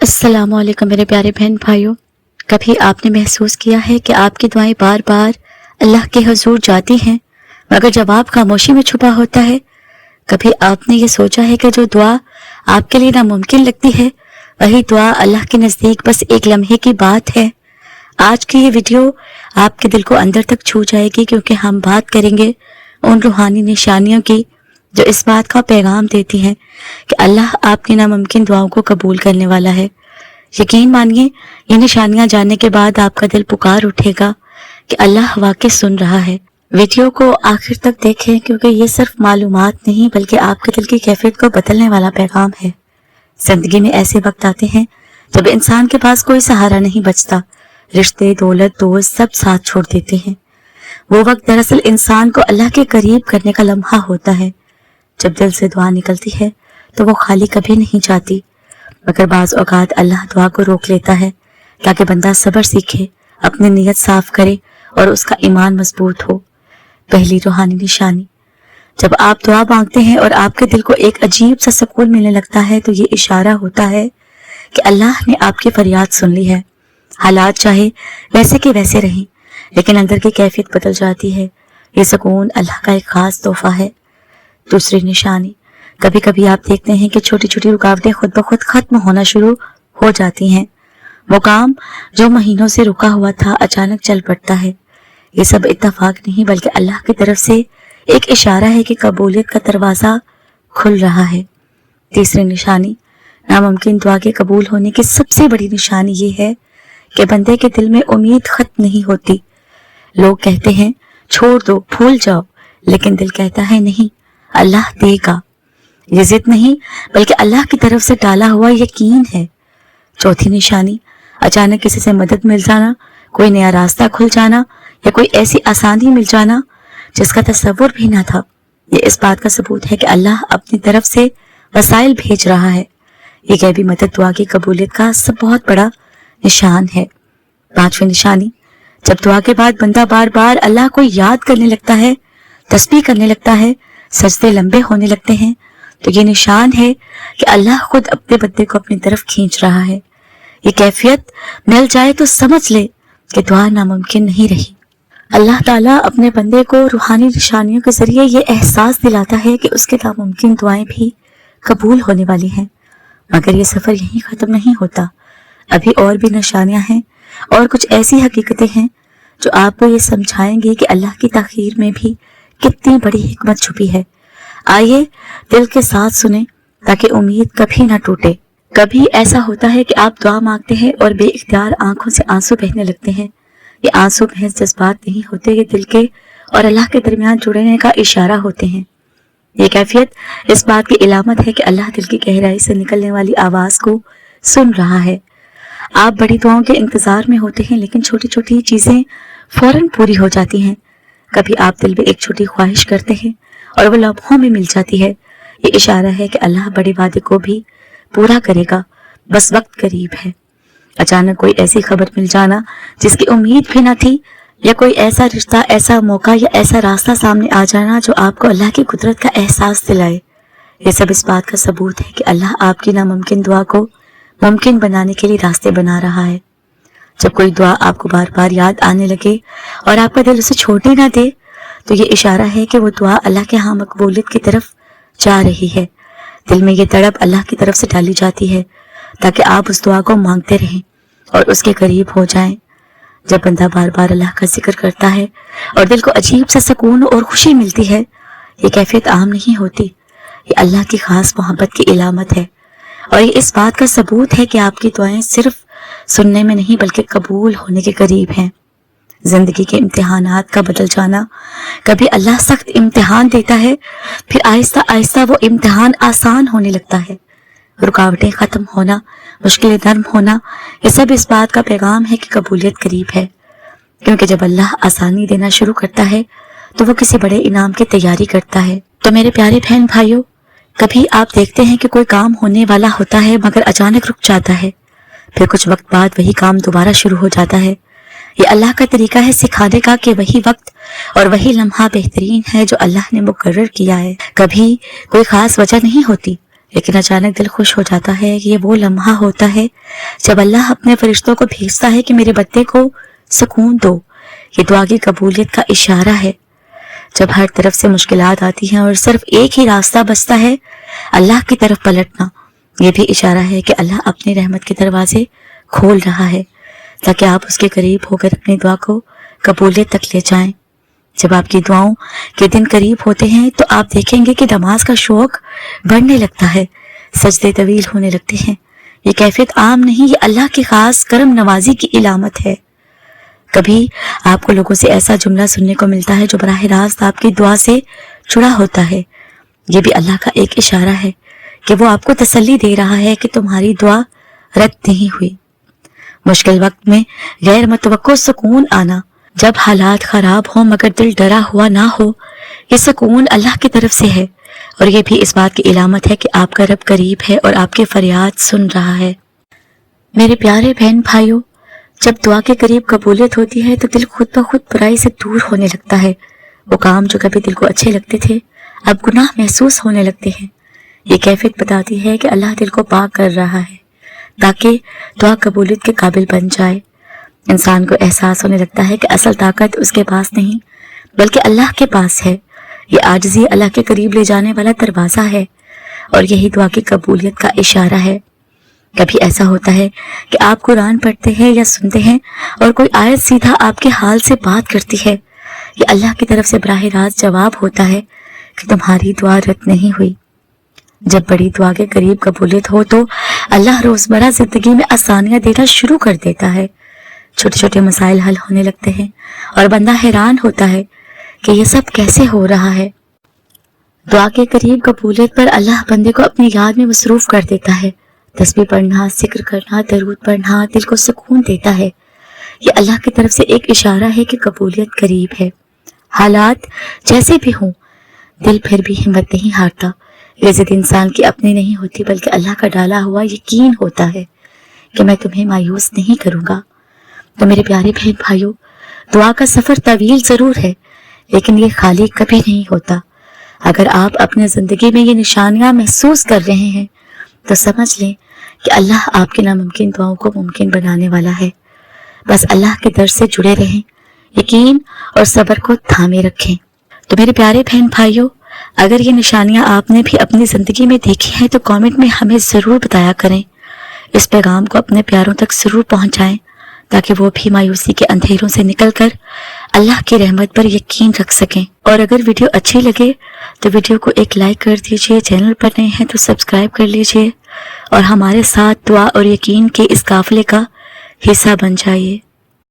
अस्सलाम वालेकुम मेरे प्यारे बहन भाइयों। कभी आपने महसूस किया है कि आपकी दुआएं बार बार अल्लाह के हुजूर जाती हैं मगर जवाब खामोशी में छुपा होता है। कभी आपने ये सोचा है कि जो दुआ आपके लिए नामुमकिन लगती है वही दुआ अल्लाह के नज़दीक बस एक लम्हे की बात है। आज की ये वीडियो आपके दिल को अंदर तक छू जाएगी क्योंकि हम बात करेंगे उन रूहानी निशानियों की जो इस बात का पैगाम देती हैं कि अल्लाह आपकी नामुमकिन दुआओं को कबूल करने वाला है। यकीन मानिए ये निशानियां जानने के बाद आपका दिल पुकार उठेगा कि अल्लाह वाकई सुन रहा है। वीडियो को आखिर तक देखें क्योंकि ये सिर्फ मालूमात नहीं बल्कि आपके दिल की कैफियत को बदलने वाला पैगाम है। जिंदगी में ऐसे वक्त आते हैं जब इंसान के पास कोई सहारा नहीं बचता, रिश्ते, दौलत, दोस्त सब साथ छोड़ देते हैं। वो वक्त दरअसल इंसान को अल्लाह के करीब करने का लम्हा होता है। जब दिल से दुआ निकलती है तो वो खाली कभी नहीं जाती, मगर बाज़ औक़ात अल्लाह दुआ को रोक लेता है ताकि बंदा सब्र सीखे, अपनी नीयत साफ करे और उसका ईमान मजबूत हो। पहली रूहानी निशानी, जब आप दुआ मांगते हैं और आपके दिल को एक अजीब सा सुकून मिलने लगता है तो ये इशारा होता है कि अल्लाह ने आपकी फरियाद सुन ली है। हालात चाहे वैसे के वैसे रहें लेकिन अंदर की कैफियत बदल जाती है। ये सुकून अल्लाह का एक खास तोहफा है। दूसरी निशानी, कभी कभी आप देखते हैं कि छोटी छोटी रुकावटें खुद ब खुद खत्म होना शुरू हो जाती हैं। वो काम जो महीनों से रुका हुआ था अचानक चल पड़ता है। ये सब इत्तेफाक नहीं बल्कि अल्लाह की तरफ से एक इशारा है कि कबूलियत का दरवाजा खुल रहा है। तीसरी निशानी, नामुमकिन दुआ के कबूल होने की सबसे बड़ी निशानी ये है कि बंदे के दिल में उम्मीद खत्म नहीं होती। लोग कहते हैं छोड़ दो, भूल जाओ, लेकिन दिल कहता है नहीं, अल्लाह देगा। ये जिद नहीं बल्कि अल्लाह की तरफ से डाला हुआ यकीन है। चौथी निशानी, अचानक किसी से मदद मिल जाना, कोई नया रास्ता खुल जाना या कोई ऐसी आसानी मिल जाना जिसका तसव्वुर भी ना था। ये इस बात का सबूत है कि अल्लाह अपनी तरफ से वसाइल भेज रहा है। ये गैबी मदद दुआ की कबूलियत का सब बहुत बड़ा निशान है। पांचवी निशानी, जब दुआ के बाद बंदा बार बार अल्लाह को याद करने लगता है, तस्बीह करने लगता है, सजदे लंबे होने लगते हैं, तो ये निशान है कि अल्लाह खुद अपने बंदे को अपनी तरफ खींच रहा है। ये कैफियत मिल जाए तो समझ ले कि दुआ नामुमकिन नहीं रही। अल्लाह ताला अपने बंदे को रूहानी निशानियों के जरिए ये एहसास दिलाता है कि उसके नामुमकिन दुआएं भी कबूल होने वाली हैं। मगर ये सफर यहीं खत्म नहीं होता, अभी और भी निशानियां हैं और कुछ ऐसी हकीकतें हैं जो आपको ये समझाएंगे कि अल्लाह की ताखीर में भी कितनी बड़ी हिकमत छुपी है। आइए दिल के साथ सुने ताकि उम्मीद कभी ना टूटे। कभी ऐसा होता है कि आप दुआ मांगते हैं और बेइख्तियार आंखों से आंसू बहने लगते हैं। ये आंसू महज जज्बात नहीं होते, ये दिल के और अल्लाह के दरमियान जुड़ने का इशारा होते हैं। ये कैफियत इस बात की इलामत है कि अल्लाह दिल की गहराई से निकलने वाली आवाज को सुन रहा है। आप बड़ी दुआओं के इंतजार में होते हैं लेकिन छोटी छोटी चीजें फौरन पूरी हो जाती हैं। कभी आप दिल में एक छोटी ख्वाहिश करते हैं और वो लम्हों में मिल जाती है। ये इशारा है कि अल्लाह बड़े वादे को भी पूरा करेगा, बस वक्त करीब है। अचानक कोई ऐसी खबर मिल जाना जिसकी उम्मीद भी ना थी, या कोई ऐसा रिश्ता, ऐसा मौका या ऐसा रास्ता सामने आ जाना जो आपको अल्लाह की कुदरत का एहसास दिलाए। ये सब इस बात का सबूत है कि अल्लाह आपकी नामुमकिन दुआ को मुमकिन बनाने के लिए रास्ते बना रहा है। जब कोई दुआ आपको बार बार याद आने लगे और आपका दिल उसे छोड़ने ना दे तो ये इशारा है कि वो दुआ अल्लाह के यहाँ मकबूलियत की तरफ जा रही है। दिल में ये तड़प अल्लाह की तरफ से डाली जाती है ताकि आप उस दुआ को मांगते रहें और उसके करीब हो जाएं। जब बंदा बार बार अल्लाह का जिक्र करता है और दिल को अजीब सा सुकून और खुशी मिलती है, ये कैफियत आम नहीं होती, ये अल्लाह की खास मोहब्बत की इलामत है और ये इस बात का सबूत है कि आपकी दुआएं सिर्फ सुनने में नहीं बल्कि कबूल होने के करीब हैं। जिंदगी के इम्तिहानात का बदल जाना, कभी अल्लाह सख्त इम्तिहान देता है, फिर आहिस्ता आहिस्ता वो इम्तिहान आसान होने लगता है। रुकावटें खत्म होना, मुश्किलें नरम होना, ये सब इस बात का पैगाम है कि कबूलियत करीब है। क्योंकि जब अल्लाह आसानी देना शुरू करता है तो वो किसी बड़े इनाम की तैयारी करता है। तो मेरे प्यारे बहन भाइयों, कभी आप देखते हैं कि कोई काम होने वाला होता है मगर अचानक रुक जाता है, फिर कुछ वक्त बाद वही काम दोबारा शुरू हो जाता है। ये अल्लाह का तरीका है सिखाने का कि वही वक्त और वही लम्हा बेहतरीन है जो अल्लाह ने मुकर्रर किया है। कभी कोई खास वजह नहीं होती, لیکن اچانک دل خوش ہو جاتا ہے کہ یہ وہ لمحہ ہوتا ہے جب اللہ اپنے فرشتوں کو بھیجتا ہے کہ میرے بندے کو سکون دو۔ یہ دعا کی قبولیت کا اشارہ ہے۔ جب ہر طرف سے مشکلات آتی ہیں اور صرف ایک ہی راستہ بچتا ہے، اللہ کی طرف پلٹنا، یہ بھی اشارہ ہے کہ اللہ اپنی رحمت کے دروازے کھول رہا ہے تاکہ آپ اس کے قریب ہو کر اپنی دعا کو قبولیت تک لے جائیں۔ جب آپ کی دعاؤں کے دن قریب ہوتے ہیں تو آپ دیکھیں گے کہ نماز کا شوق بڑھنے لگتا ہے، سجدے طویل ہونے لگتے ہیں۔ یہ کیفیت عام نہیں، یہ اللہ کی خاص کرم نوازی کی علامت ہے۔ کبھی آپ کو لوگوں سے ایسا جملہ سننے کو ملتا ہے جو براہ راست آپ کی دعا سے جڑا ہوتا ہے۔ یہ بھی اللہ کا ایک اشارہ ہے کہ وہ آپ کو تسلی دے رہا ہے کہ تمہاری دعا رد نہیں ہوئی۔ مشکل وقت میں غیر متوقع سکون آنا، جب حالات خراب ہوں مگر دل ڈرا ہوا نہ ہو، یہ سکون اللہ کی طرف سے ہے، اور یہ بھی اس بات کی علامت ہے کہ آپ کا رب قریب ہے اور آپ کے فریاد سن رہا ہے۔ میرے پیارے بہن بھائیوں، جب دعا کے قریب قبولیت ہوتی ہے تو دل خود بخود برائی سے دور ہونے لگتا ہے۔ وہ کام جو کبھی دل کو اچھے لگتے تھے اب گناہ محسوس ہونے لگتے ہیں۔ یہ کیفیت بتاتی ہے کہ اللہ دل کو پاک کر رہا ہے تاکہ دعا قبولیت کے قابل بن جائے۔ انسان کو احساس ہونے لگتا ہے کہ اصل طاقت اس کے پاس نہیں بلکہ اللہ کے پاس ہے۔ یہ عاجزی اللہ کے قریب لے جانے والا دروازہ ہے، اور یہی دعا کی قبولیت کا اشارہ ہے۔ کبھی ایسا ہوتا ہے کہ آپ قرآن پڑھتے ہیں یا سنتے ہیں اور کوئی آیت سیدھا آپ کے حال سے بات کرتی ہے۔ یہ اللہ کی طرف سے براہ راست جواب ہوتا ہے کہ تمہاری دعا رد نہیں ہوئی۔ جب بڑی دعا کے قریب قبولیت ہو تو اللہ روزمرہ زندگی میں آسانیاں دینا شروع کر دیتا ہے۔ چھوٹے چھوٹے مسائل حل ہونے لگتے ہیں اور بندہ حیران ہوتا ہے کہ یہ سب کیسے ہو رہا ہے۔ دعا کے قریب قبولیت پر اللہ بندے کو اپنی یاد میں مصروف کر دیتا ہے۔ تسبیح پڑھنا، ذکر کرنا، درود پڑھنا دل کو سکون دیتا ہے۔ یہ اللہ کی طرف سے ایک اشارہ ہے کہ قبولیت قریب ہے۔ حالات جیسے بھی ہوں دل پھر بھی ہمت نہیں ہارتا۔ یہ ضد انسان کی اپنی نہیں ہوتی بلکہ اللہ کا ڈالا ہوا یقین ہوتا ہے کہ میں تمہیں مایوس نہیں کروں گا۔ تو میرے پیارے بہن بھائیوں، دعا کا سفر طویل ضرور ہے لیکن یہ خالی کبھی نہیں ہوتا۔ اگر آپ اپنے زندگی میں یہ نشانیاں محسوس کر رہے ہیں تو سمجھ لیں کہ اللہ آپ کی ناممکن دعاؤں کو ممکن بنانے والا ہے۔ بس اللہ کے در سے جڑے رہیں، یقین اور صبر کو تھامے رکھیں۔ تو میرے پیارے بہن بھائیوں، اگر یہ نشانیاں آپ نے بھی اپنی زندگی میں دیکھی ہیں تو کامنٹ میں ہمیں ضرور بتایا کریں۔ اس پیغام کو اپنے پیاروں تک ضرور پہنچائیں تاکہ وہ بھی مایوسی کے اندھیروں سے نکل کر اللہ کی رحمت پر یقین رکھ سکیں۔ اور اگر ویڈیو اچھی لگے تو ویڈیو کو ایک لائک کر دیجئے، چینل پر نئے ہیں تو سبسکرائب کر لیجئے، اور ہمارے ساتھ دعا اور یقین کے اس قافلے کا حصہ بن جائیے۔